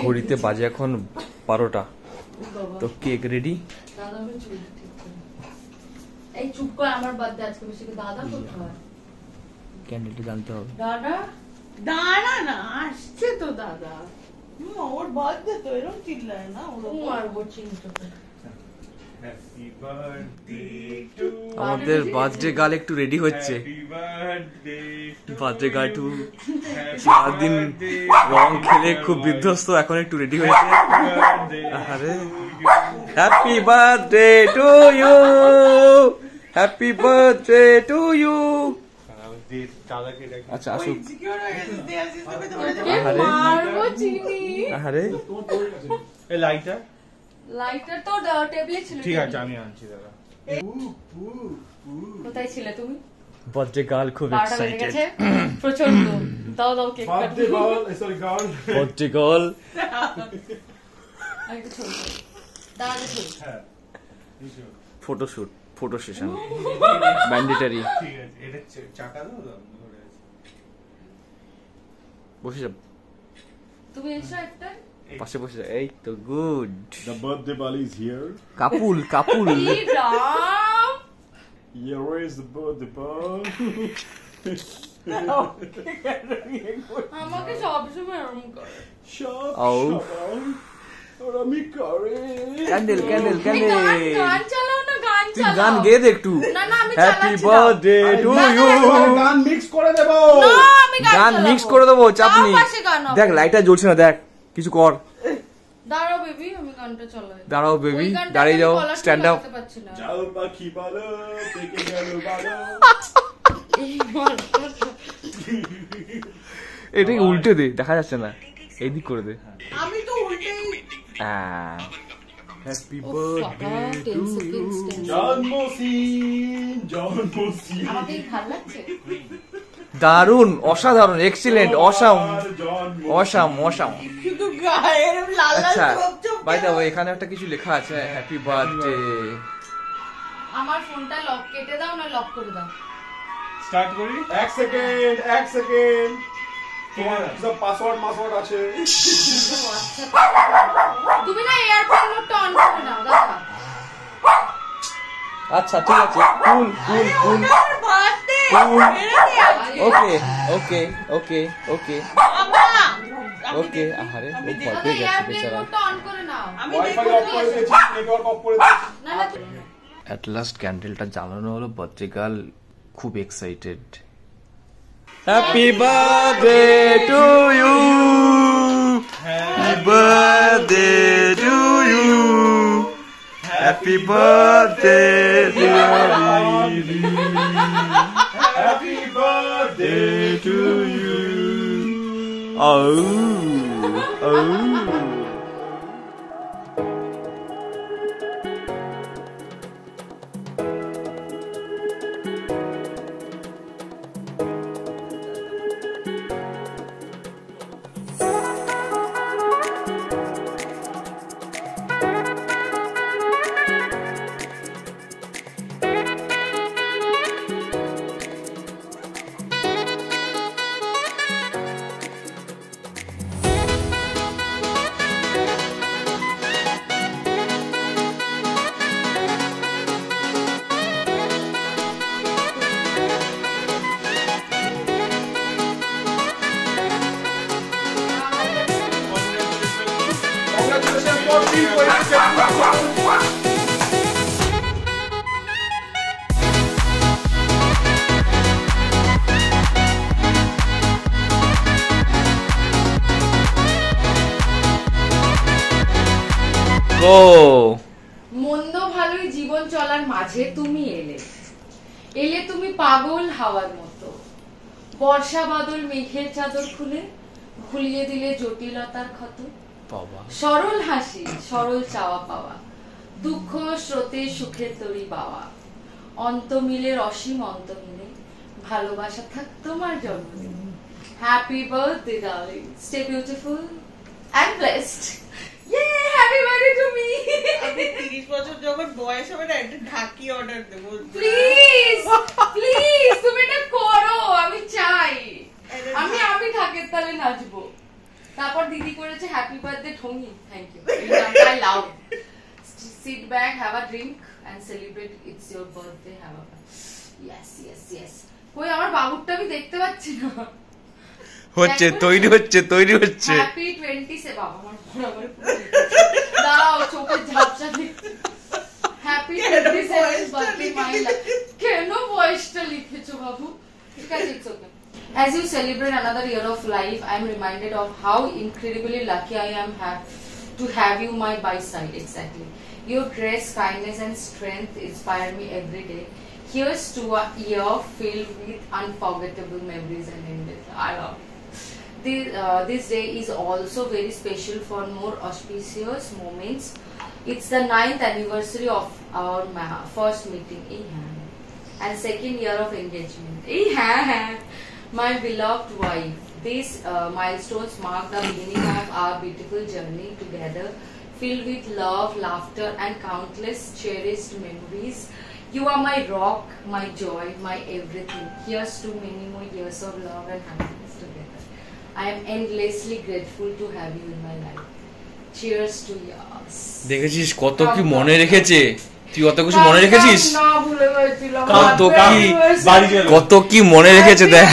ঘড়িতে বাজে এখন 12টা। তো কেক রেডি। এই চুপ কর, আমার বার্থডে আজকে, বেশি দাদা করতে হয়। ক্যান্ডেলটা জানতে হবে। দাদা দাঁড়া না, আসছে তো দাদা। ওর বার্থডে তো, এরকম চিল্লায় না। মারবো চিন্তা। আমাদের বার্থডে গার্ল একটু রেডি হচ্ছে। বার্থডে গার্ল একটু সারাদিন রং খেলে খুব বিধ্বস্ত, এখন একটু রেডি হয়েছে। আরে happy birthday to you, happy birthday to you. আচ্ছা আসুক। আরে লাইটার তো টেবিলে ছিল। ঠিক আছে, আমি আনছি দাদা। কোথায় ছিলে তুমি? বার্থডে গার্ল খুব এক্সাইটেড, প্রচন্ড। দাও দাও cake birthday girl, sorry girl. Birthday girl. আমি তো ছবি দাঁড়াতে ছবি। হ্যাঁ, ফটোশুট, ফটো সেশন ম্যান্ডেটরি। ঠিক আছে, এটা চাকা দাও ধরে আছে। বসে যাব, তুমি এসো একটা পাশে বসে যা। এই তো good. The birthday boy is here. Couple couple. কি Ram, Yeah, where is the birthday boy? আমাকে সবসময় এরকম করে। Shut Oh. আর আমি করে। Candle candle candle. গান চালাও না, গান তুই চালাও। গান গেয়ে দে একটু। না না, আমি হ্যাপি চালাচ্ছি। Birthday to you. গান মিক্স করে দেব। না, আমি গান গান চালাবো। মিক্স করে দেবো, চাপ তার নেই। পাশে গান হবে। দেখ লাইটটা জ্বলছে না, দেখ কিছু কর। দাঁড়াও বেবি, আমি গানটা চালাই। দাঁড়াও বেবি, ওই গানটা দাঁড়িয়ে আমি যাও, গলা স্ট্যান্ড আপ। লাগাতে পারছি না। যাও পাখি বলো, পেকে গেল বলো। এই মার। এটাকে উল্টে দে, দেখা যাচ্ছে না, এইদিক করে দে। আমি তো উল্টেই। হ্যাপি ও বার্থডে বাবা, 10 seconds, 10 seconds। জন্মদিন জন্মদিন। আমাকে ভালো লাগছে। দারুন, অসাধারণ, এক্সিলেন্ট, অসাম অসাম অসাম। শুধু গায়ের লাল লাল আচ্ছা চোখ চোখ। বাই দ্য ওয়ে, এখানে একটা কিছু লেখা আছে, হ্যাপি বার্থডে। আমার ফোনটা লক কেটে দাও না লক করে দাও। স্টার্ট করি। এক সেকেন্ড। তোমার সব পাসওয়ার্ড আছে। তুমি না এয়ারপ্লেন মোডটা অন করে নাও দাদা। আচ্ছা ঠিক আছে, কুল কুল কুল। আমার বার্থডে। কুল। মেরে দে আজকে। ওকে ওকে ওকে ওকে বাবা। ওকে। আহারে ও ভয় দাদা পেয়ে গেছে এয়ারপ্লেন বেচারা। মোডটা অন করে নাও। আমি ওয়াইফাই দেখবো অফ করে দিয়েছি, নেটওয়ার্ক অফ করে দিয়েছি। না না অ্যাট লাস্ট ক্যান্ডেলটা জ্বালানো হলো, বার্থডে গার্ল খুব excited. Happy birthday to you, happy birthday to you, happy birthday dear Lily, happy birthday to you. আউ আউ। মন্দ ভালোই জীবন চলার মাঝে তুমি এলে, এলে তুমি পাগল হাওয়ার মতো। বর্ষা বাদল মেঘের চাদর খুলে ভুলিয়ে দিলে জটিলতার ক্ষত। বাবা সরল হাসি, সরল চাওয়া পাওয়া, দুঃখ স্রোতে সুখের তরি বাওয়া। অন্ত মিলে অসীম অন্ত মিলে, ভালোবাসা থাক তোমার জন্মদিন। Happy birthday darling, stay beautiful and blessed. Yay, happy birthday to me. আমি 30 বছর যখন বয়স হবে না, একটা ঢাকি অর্ডার দেবো। প্লিজ প্লিজ তুমি এটা করো, আমি চাই। আমি ঢাকের তালে নাচবো। তারপর দিদি করেছে হ্যাপি বার্থডে ঠোঙি, thank you, I love. Sit back, have a drink and celebrate, it's your birthday, have a yes yes yes. কই আমার বাবুরটা আমি দেখতে পাচ্ছি না। হচ্ছে তৈরি হচ্ছে তৈরি হচ্ছে। হ্যাপি 27, বাবা আমার বরাবর দাঁড়াও চোখে ঝাপসা দেখতে। হ্যাপি 27 বার্থডে মাই লাভ। কেন বয়সটা লিখেছো বাবু? ঠিক আছে, it's okay. As you celebrate another year of life, I am reminded of how incredibly lucky I am to have you by side. Exactly. Your grace, kindness, and strength inspire me every day. Here's to a year filled with unforgettable memories and endless. I love it. This day is also very special for more auspicious moments. It's the 9th anniversary of our first meeting and second year of engagement. My beloved wife, these milestones mark the beginning of our beautiful journey together, filled with love, laughter, and countless cherished memories. You are my rock, my joy, my everything. Here's to many more years of love and happiness together. I am endlessly grateful to have you in my life. Cheers to yours. দেখেছিস কত কি মনে রেখেছে, তুই অত কিছু মনে রেখেছিস, না ভুলে গেছিলাম। কত কি মনে রেখেছে দেখ।